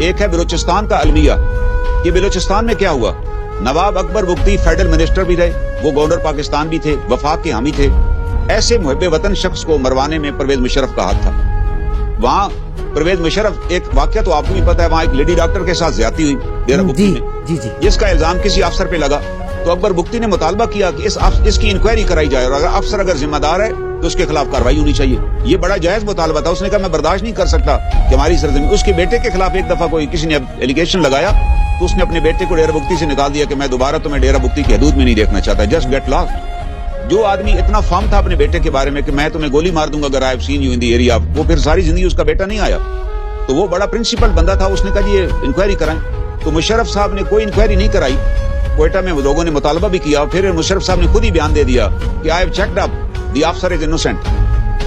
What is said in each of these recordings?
ایک ہے بلوچستان کا المیہ. یہ بلوچستان میں کیا ہوا؟ نواب اکبر بگٹی فیڈرل منسٹر بھی رہے, وہ گورنر پاکستان بھی تھے, وفاق کے حامی تھے. ایسے محب وطن شخص کو مروانے میں پرویز مشرف کا ہاتھ تھا. وہاں پرویز مشرف, ایک واقعہ تو آپ کو بھی پتا ہے, وہاں ایک لیڈی ڈاکٹر کے ساتھ زیادتی ہوئی ڈیرہ بگٹی میں, جس کا الزام کسی افسر پہ لگا. تو اکبر بگٹی نے مطالبہ کیا کہ اس کی انکوائری کرائی جائے, اور اگر افسر اگر ذمہ دار ہے تو اس کے خلاف کارروائی ہونی چاہیے. یہ بڑا جائز مطالبہ تھا. اس نے کہا میں برداشت نہیں کر سکتا کہ ہماری سرزمین. اس کے بیٹے کے خلاف ایک دفعہ کسی نے ایلیگیشن لگایا تو اس نے اپنے بیٹے کو ڈیرہ بگٹی سے نکال دیا کہ میں دوبارہ تمہیں ڈیرہ بگٹی کی حدود میں نہیں دیکھنا چاہتا, جسٹ گیٹ لاسٹ. جو آدمی اتنا فارم تھا اپنے بیٹے کے بارے میں کہ میں تمہیں گولی مار دوں گا اگر I have seen you in the area, وہ پھر ساری زندگی اس کا بیٹا نہیں آیا. تو وہ بڑا پرنسپل بندہ تھا. اس نے کہا جی یہ انکوائری کرائیں. تو مشرف صاحب نے کوئی انکوائری نہیں کرائی. کوئٹہ میں لوگوں نے مطالبہ بھی کیا, پھر مشرف صاحب نے خود ہی بیان دے دیا کہ I have checked up the officer is innocent.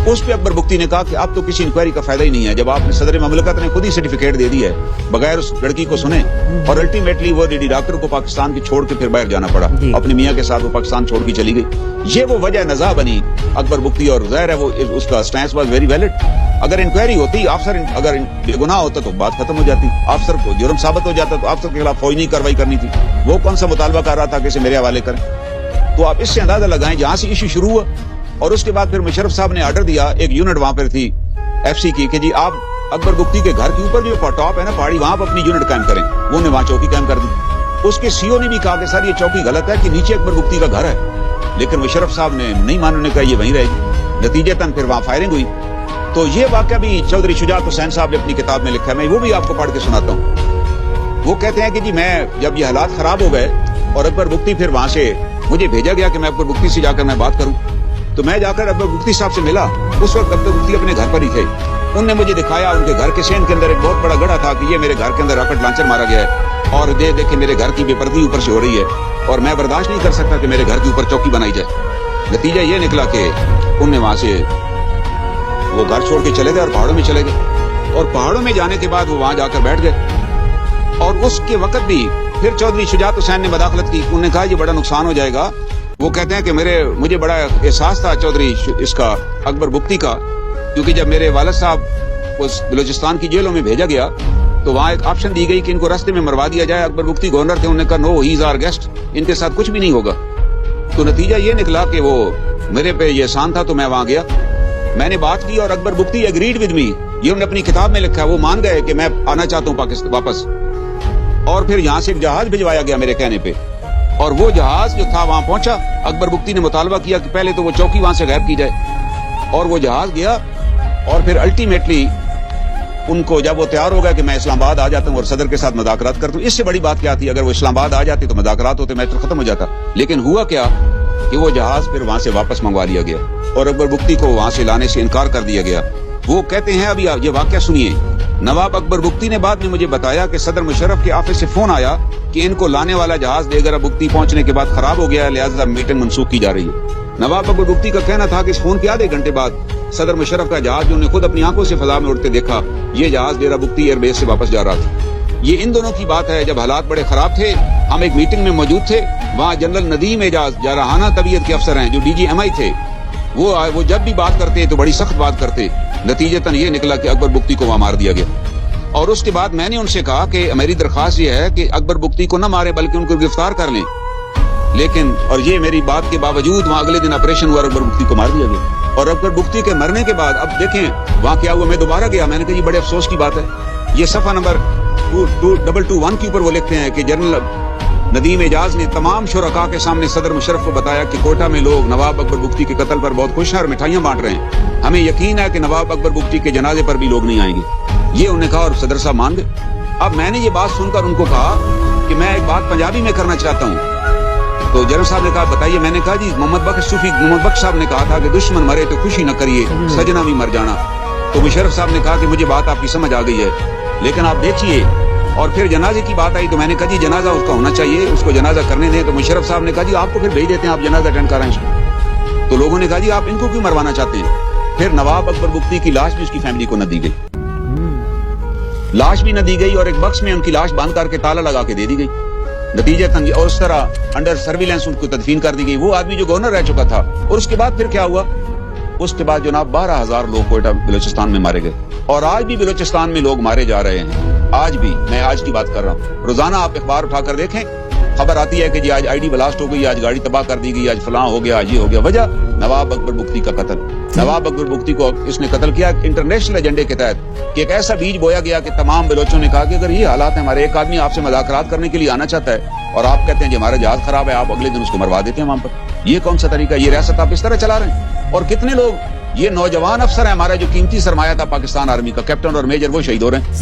اس پہ اکبر بگٹی نے کہا کہ اب تو کسی انکوائری کا فائدہ ہی نہیں ہے, جب آپ نے صدر مملکت نے خود ہی سرٹیفکیٹ دے دی ہے بغیر اس لڑکی کو سنے. اور الٹیمیٹلی وہ لیڈی ڈاکٹر کو پاکستان کی چھوڑ کے پھر باہر جانا پڑا. اپنے میاں کے ساتھ وہ پاکستان چھوڑ کے چلی گئی. یہ وہ وجہ نزاع بنی اکبر بگٹی, اور ظاہر ہے وہ اس کا سٹینس واز ویری ویلڈ. اگر انکوائری ہوتی, افسر اگر بے گناہ ہوتا تو بات ختم ہو جاتی, افسر کو جرم ثابت ہو جاتا تو افسر کے خلاف فوجی کارروائی کرنی تھی. وہ کون سا مطالبہ کر رہا تھا کہ اسے میرے حوالے کریں. تو آپ اس سے اندازہ لگائیں جہاں سے ایشو شروع ہوا. اور اس کے بعد پھر مشرف صاحب نے آرڈر دیا, ایک یونٹ وہاں پر تھی ایف سی کی, کہ جی آپ اکبر بگٹی کے گھر کے اوپر جو ٹاپ ہے نا پہاڑی, وہاں پر اپنی یونٹ قائم کریں. وہ نے وہاں چوکی قائم کر دی. اس کے سی او نے بھی کہا کہ سر یہ چوکی غلط ہے کہ نیچے اکبر بگٹی کا گھر ہے, لیکن مشرف صاحب نے نہیں مانا, نے کہا یہ وہیں رہے گی. نتیجتاً پھر وہاں فائرنگ ہوئی. تو یہ واقعہ بھی چودھری شجاعت حسین صاحب نے اپنی کتاب میں لکھا ہے, میں وہ بھی آپ کو پڑھ کے سناتا ہوں. وہ کہتے ہیں کہ جی میں جب یہ حالات خراب ہو گئے اور اکبر بگٹی پھر وہاں سے مجھے بھیجا گیا کہ میں اکبر بگٹی سے جا کر میں بات کروں, تو میں جا کر اکبر بگٹی صاحب سے ملا. اس وقت اکبر بگٹی اپنے گھر پر ہی تھے. ان نے مجھے دکھایا ان کے گھر کے سین کے اندر ایک بہت بڑا گڑھا تھا کہ یہ میرے گھر کے اندر راکٹ لانچر مارا گیا ہے, اور دیکھیں میرے گھر کی بے پردگی اوپر سے ہو رہی ہے, اور میں برداشت نہیں کر سکتا کہ میرے گھر کے اوپر چوکی بنائی جائے. نتیجہ یہ نکلا کہ ان نے وہاں سے وہ گھر چھوڑ کے چلے گئے اور پہاڑوں میں چلے گئے. اور پہاڑوں میں جانے کے بعد وہ وہاں جا کر بیٹھ گئے. اور اس کے وقت بھی پھر چودھری شجاعت حسین نے مداخلت کی. انہوں نے کہا یہ بڑا نقصان ہو جائے گا. وہ کہتے ہیں کہ مجھے بڑا احساس تھا چودھری اس کا اکبر بگٹی کا, کیونکہ جب میرے والد صاحب اس بلوچستان کی جیلوں میں بھیجا گیا تو وہاں ایک آپشن دی گئی کہ ان کو راستے میں مروا دیا جائے. اکبر بگٹی گورنر تھے, انہوں نے کہا نو ہی از آور گیسٹ, ان کے ساتھ کچھ بھی نہیں ہوگا. تو نتیجہ یہ نکلا کہ وہ میرے پہ یہ احسان تھا, تو میں وہاں گیا, میں نے بات کی, اور Akbar Bugti agreed with me. یہ انہوں نے اپنی کتاب میں لکھا ہے. وہ مان گئے کہ میں آنا چاہتا ہوں پاکستان واپس. اور پھر یہاں سے ایک جہاز بھجوایا گیا میرے کہنے پہ, اور وہ جہاز جو تھا وہاں پہنچا. اکبر بگٹی نے مطالبہ کیا کہ پہلے تو وہ چوکی وہاں سے غائب کی جائے, اور وہ جہاز گیا. اور پھر الٹیمیٹلی ان کو جب وہ تیار ہو گیا کہ میں اسلام آباد آ جاتا ہوں اور صدر کے ساتھ مذاکرات کرتا ہوں, اس سے بڑی بات کیا تھی, اگر وہ اسلام آباد آ جاتے تو مذاکرات ہوتے, میٹر ختم ہو جاتا. لیکن ہوا کیا کہ وہ جہاز پھر وہاں سے واپس منگوا لیا گیا, اور اکبر بگٹی کو وہاں سے لانے سے انکار کر دیا گیا. وہ کہتے ہیں, ابھی یہ واقعہ سنیے, نواب اکبر بگٹی نے بعد میں مجھے بتایا کہ صدر مشرف کے آفس سے فون آیا کہ ان کو لانے والا جہاز دیگر بگٹی پہنچنے کے بعد خراب ہو گیا ہے, لہذا میٹنگ منسوخ کی جا رہی ہے. نواب اکبر بگٹی کا کہنا تھا کہ اس فون کے آدھے گھنٹے بعد صدر مشرف کا جہاز, جو انہیں خود اپنی آنکھوں سے فضا میں اڑتے دیکھا, یہ جہاز ڈیرہ بگٹی ایئر بیس سے واپس جا رہا تھا. یہ ان دونوں کی بات ہے جب حالات بڑے خراب تھے. ہم ایک میٹنگ میں موجود تھے, وہاں جنرل ندیم اعجاز جارحانہ طبیعت کے افسر ہیں جو ڈی جی ایم آئی تھے. وہ جب بھی بات کرتے تو بڑی سخت بات کرتے. نتیجتاً یہ نکلا کہ اکبر بگٹی کو وہاں مار دیا گیا. اور اس کے بعد میں نے ان سے کہا کہ میری درخواست یہ ہے کہ اکبر بگٹی کو نہ مارے بلکہ ان کو گرفتار کر لیں. لیکن اور یہ میری بات کے باوجود وہاں اگلے دن آپریشن ہوا, اکبر بگٹی کو مار دیا گیا. اور اکبر بگٹی کے مرنے کے بعد اب دیکھیں وہاں کیا ہوا. میں دوبارہ گیا, میں نے کہا یہ بڑے افسوس کی بات ہے. یہ صفحہ نمبر 2221 کے اوپر وہ لکھتے ہیں کہ جنرل ندیم اعجاز نے تمام شرکاء کے سامنے صدر مشرف کو بتایا کہ کوئٹہ میں لوگ نواب اکبر بگٹی کے قتل پر بہت خوش ہیں اور مٹھائیاں بانٹ رہے ہیں. ہمیں یقین ہے کہ نواب اکبر بگٹی کے جنازے پر بھی لوگ نہیں آئیں گے. یہ انہوں نے کہا, اور صدر صاحب مان گئے. اب میں نے یہ بات سن کر ان کو کہا کہ میں ایک بات پنجابی میں کرنا چاہتا ہوں. تو جنرل صاحب نے کہا بتائیے. میں نے کہا جی محمد بخش صاحب نے کہا تھا کہ دشمن مرے تو خوشی نہ کریے, سجنا بھی مر جانا. تو مشرف صاحب نے کہا کہ مجھے بات آپ کی سمجھ آ گئی ہے, لیکن آپ دیکھیے. اور پھر جنازے کی بات آئی تو میں نے کہا جی جنازہ اس کا ہونا چاہیے, اس کو جنازہ کرنے دیں. تو مشرف صاحب نے کہا جی آپ کو پھر بھیج دیتے ہیں, آپ جنازہ اٹینڈ کرائیں. تو لوگوں نے کہا جی آپ ان کو کیوں مروانا چاہتے ہیں. پھر نواب اکبر بگٹی کی لاش بھی اس کی فیملی کو نہ دی گئی, لاش بھی نہ دی گئی, اور ایک باکس میں ان کی لاش باندھ کر کے تالا لگا کے دے دی گئی. نتیجتاً اور اس طرح انڈر سرویلنس ان کو تدفین کر دی گئی. وہ آدمی جو گورنر رہ چکا تھا. اور اس کے بعد پھر کیا ہوا, اس کے بعد جناب 12,000 لوگ کوئٹہ بلوچستان میں مارے گئے, اور آج بھی بلوچستان میں لوگ مارے جا رہے ہیں. آج بھی میں آج کی بات کر رہا ہوں, روزانہ آپ اخبار اٹھا کر دیکھیں, خبر آتی ہے کہ جی آج آئی ڈی بلاسٹ ہو گئی, آج گاڑی تباہ کر دی گئی, آج فلاں ہو گیا, آج یہ ہو گیا. وجہ نواب اکبر بگٹی کا قتل. نواب اکبر بگٹی کو اس نے قتل کیا انٹرنیشنل ایجنڈے کے تحت, کہ ایک ایسا بیج بویا گیا کہ تمام بلوچوں نے کہا کہ اگر یہ حالات ہیں, ہمارے ایک آدمی آپ سے مذاکرات کرنے کے لیے آنا چاہتا ہے اور آپ کہتے ہیں جی ہمارا جہاز خراب ہے, آپ اگلے دن اس کو مروا دیتے ہیں وہاں پر. یہ کون سا طریقہ, یہ ریاست آپ اس طرح چلا رہے ہیں؟ اور کتنے لوگ, یہ نوجوان افسر ہیں ہمارا جو قیمتی سرمایہ تھا پاکستان آرمی کا, کیپٹن اور میجر, وہ شہید ہو رہے ہیں.